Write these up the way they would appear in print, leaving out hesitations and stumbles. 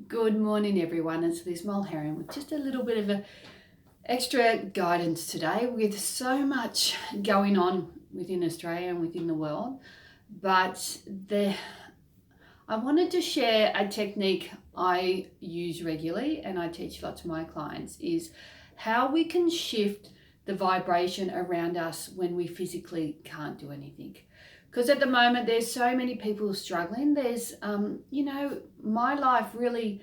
Good morning, everyone. It's Liz Mulherron with just a little bit of extra guidance today with so much going on within Australia and within the world. But I wanted to share a technique I use regularly and I teach lots of my clients is how we can shift the vibration around us when we physically can't do anything. Because at the moment, there's so many people struggling. There's, my life really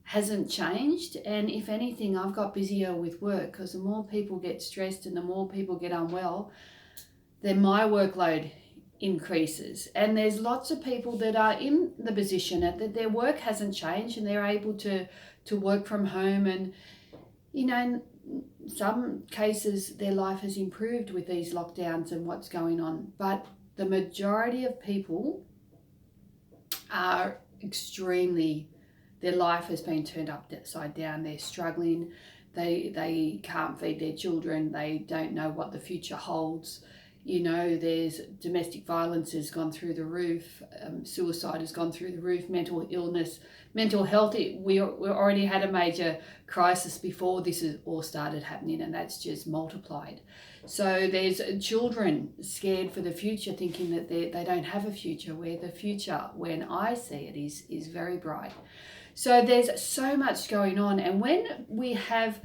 hasn't changed. And if anything, I've got busier with work because the more people get stressed and the more people get unwell, then my workload increases. And there's lots of people that are in the position that their work hasn't changed and they're able to work from home. And, in some cases, their life has improved with these lockdowns and what's going on. But the majority of people are their life has been turned upside down. They're struggling. They can't feed their children. They don't know what the future holds. There's domestic violence has gone through the roof. Suicide has gone through the roof. Mental illness, mental health. We already had a major crisis before this all started happening, and that's just multiplied. So there's children scared for the future, thinking that they don't have a future, where the future, when I see it, is very bright. So there's so much going on. And when we have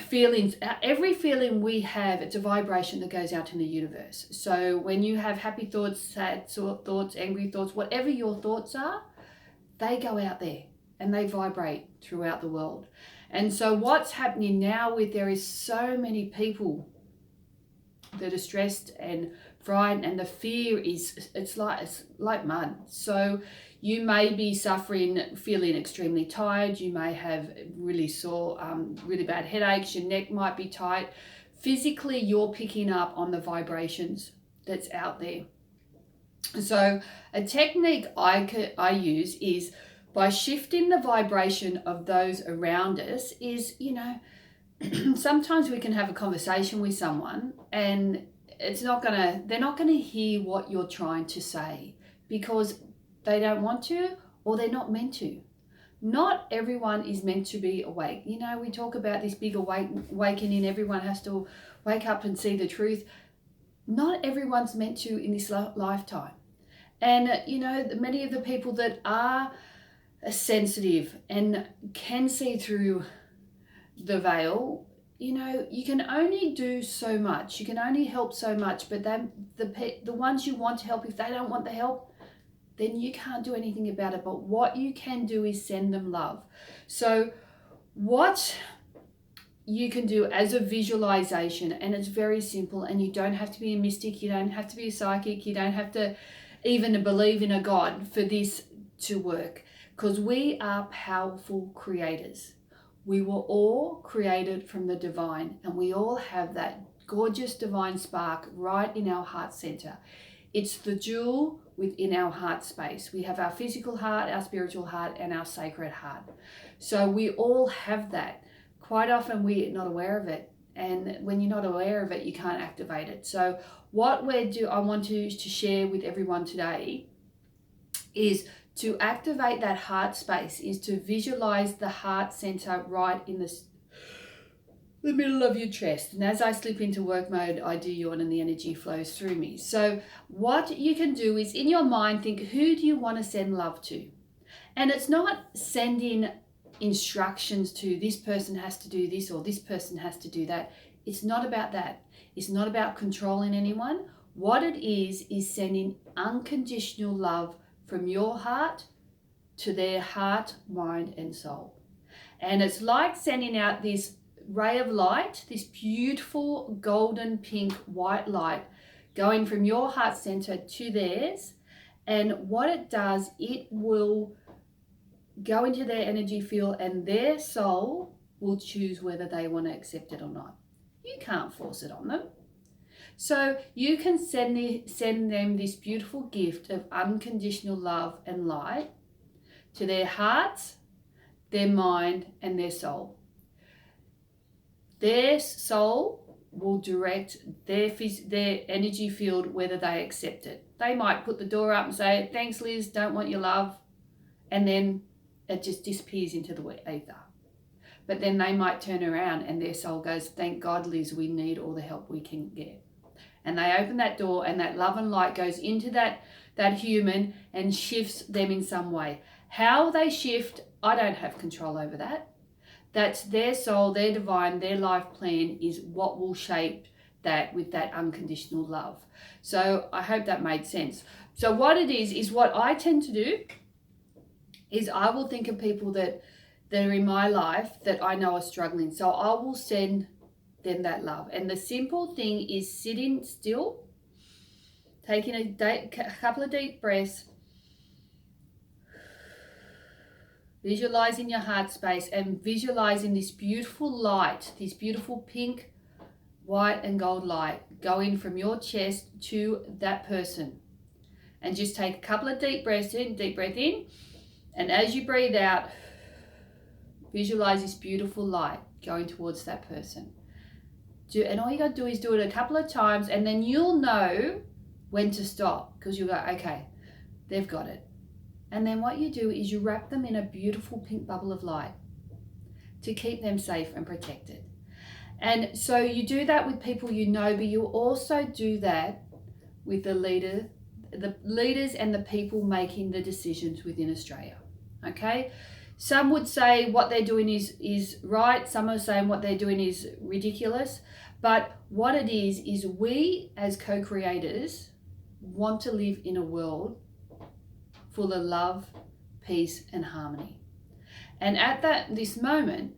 feelings, every feeling we have, it's a vibration that goes out in the universe. So when you have happy thoughts, sad thoughts, angry thoughts, whatever your thoughts are, they go out there and they vibrate throughout the world. And so what's happening now there is so many people that are stressed and frightened, and the fear it's like mud. So you may be feeling extremely tired. You may have really sore, really bad headaches. Your neck might be tight. Physically, you're picking up on the vibrations that's out there. So a technique I use is by shifting the vibration of those around us is, sometimes we can have a conversation with someone and they're not gonna hear what you're trying to say because they don't want to or they're not meant to. Not everyone is meant to be awake. We talk about this big awakening. Everyone has to wake up and see the truth. Not everyone's meant to in this lifetime. And, many of the people that are sensitive and can see through the veil, you can only do so much. You can only help so much, but the ones you want to help, if they don't want the help, then you can't do anything about it. But what you can do is send them love. So what you can do as a visualization, and it's very simple, and you don't have to be a mystic, you don't have to be a psychic, you don't have to even believe in a God for this to work, because we are powerful creators. We were all created from the divine, and we all have that gorgeous divine spark right in our heart center. It's the jewel within our heart space. We have our physical heart, our spiritual heart, and our sacred heart. So we all have that. Quite often we're not aware of it. And when you're not aware of it, you can't activate it. So what I want to share with everyone today is to activate that heart space, is to visualize the heart center right in the middle of your chest. And as I slip into work mode, I do yawn and the energy flows through me. So what you can do is in your mind, think, who do you want to send love to? And it's not sending instructions to this person has to do this or this person has to do that. It's not about that. It's not about controlling anyone. What it is sending unconditional love from your heart to their heart, mind, and soul. And it's like sending out this ray of light, this beautiful golden pink white light going from your heart center to theirs. And what it does, it will go into their energy field and their soul will choose whether they want to accept it or not. You can't force it on them. So you can send them this beautiful gift of unconditional love and light to their hearts, their mind, and their soul. Their soul will direct their energy field whether they accept it. They might put the door up and say, thanks Liz, don't want your love, and then it just disappears into the ether. But then they might turn around and their soul goes, thank God, Liz, we need all the help we can get. And they open that door and that love and light goes into that human and shifts them in some way. How they shift, I don't have control over that. That's their soul, their divine, their life plan is what will shape that with that unconditional love. So I hope that made sense. So what it is what I tend to do is I will think of people that are in my life that I know are struggling. So I will send them that love. And the simple thing is sitting still, taking a couple of deep breaths, visualizing your heart space and visualizing this beautiful light, this beautiful pink, white and gold light going from your chest to that person. And just take a couple of deep breaths in, deep breath in. And as you breathe out, visualize this beautiful light going towards that person. And all you got to do is do it a couple of times, and then you'll know when to stop, because you'll go, okay, they've got it. And then what you do is you wrap them in a beautiful pink bubble of light to keep them safe and protected. And so you do that with people you know, but you also do that with the leaders and the people making the decisions within Australia. Okay? Some would say what they're doing is right. Some are saying what they're doing is ridiculous. But what it is we as co-creators want to live in a world full of love, peace, and harmony. And at this moment,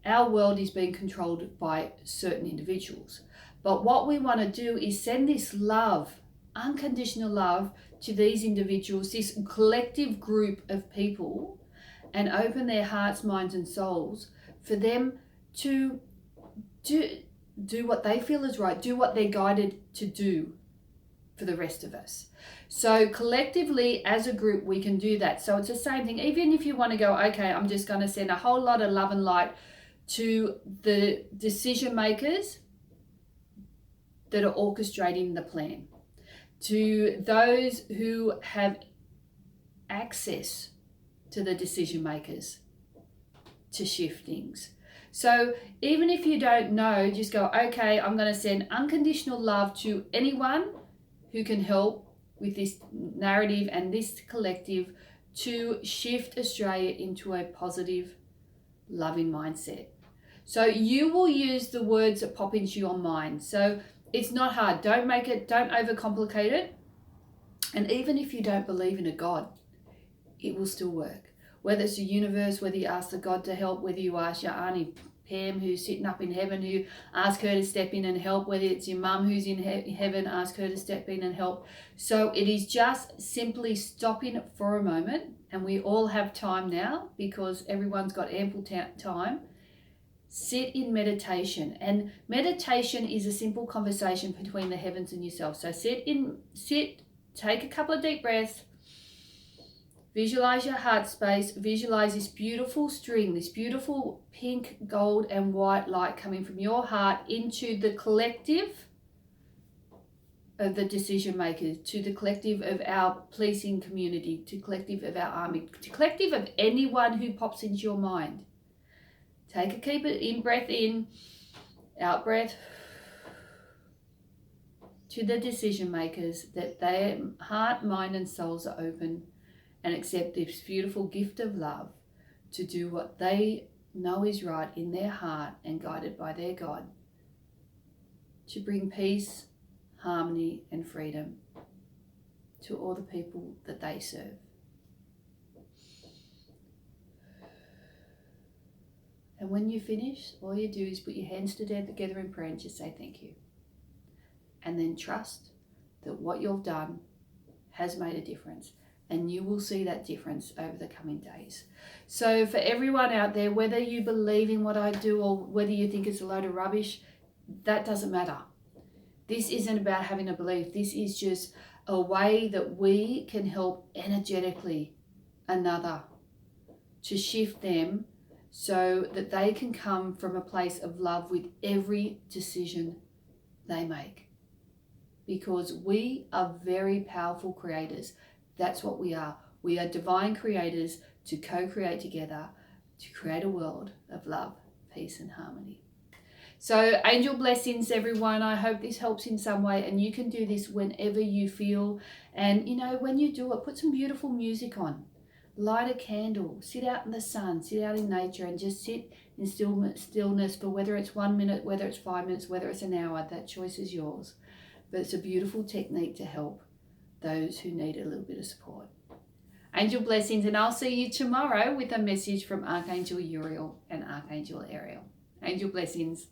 our world is being controlled by certain individuals. But what we want to do is send this love, unconditional love, to these individuals, this collective group of people, and open their hearts, minds, and souls for them to do what they feel is right, do what they're guided to do for the rest of us. So collectively, as a group, we can do that. So it's the same thing. Even if you want to go, okay, I'm just going to send a whole lot of love and light to the decision makers that are orchestrating the plan, to those who have access to the decision makers to shift things. So even if you don't know, just go, okay, I'm going to send unconditional love to anyone who can help with this narrative and this collective to shift Australia into a positive, loving mindset. So you will use the words that pop into your mind. So it's not hard. Don't overcomplicate it. And even if you don't believe in a God, it will still work. Whether it's the universe, whether you ask the God to help, whether you ask your Auntie Pam who's sitting up in heaven, who ask her to step in and help, whether it's your mum who's in heaven, ask her to step in and help. So it is just simply stopping for a moment, and we all have time now because everyone's got ample time. Sit in meditation, and meditation is a simple conversation between the heavens and yourself. So take a couple of deep breaths. Visualize your heart space, visualize this beautiful string, this beautiful pink, gold, and white light coming from your heart into the collective of the decision makers, to the collective of our policing community, to collective of our army, to collective of anyone who pops into your mind. Keep it in breath in, out breath, to the decision makers, that their heart, mind, and souls are open and accept this beautiful gift of love to do what they know is right in their heart and guided by their God, to bring peace, harmony, and freedom to all the people that they serve. And when you finish, all you do is put your hands together in prayer and just say thank you. And then trust that what you've done has made a difference. And you will see that difference over the coming days. So for everyone out there, whether you believe in what I do or whether you think it's a load of rubbish, that doesn't matter. This isn't about having a belief. This is just a way that we can help energetically another to shift them so that they can come from a place of love with every decision they make. Because we are very powerful creators. That's what we are. We are divine creators to co-create together to create a world of love, peace and harmony. So angel blessings, everyone. I hope this helps in some way, and you can do this whenever you feel. And you know, when you do it, put some beautiful music on, light a candle, sit out in the sun, sit out in nature, and just sit in stillness for whether it's 1 minute, whether it's 5 minutes, whether it's an hour. That choice is yours. But it's a beautiful technique to help those who need a little bit of support. Angel blessings, and I'll see you tomorrow with a message from Archangel Uriel and Archangel Ariel. Angel blessings.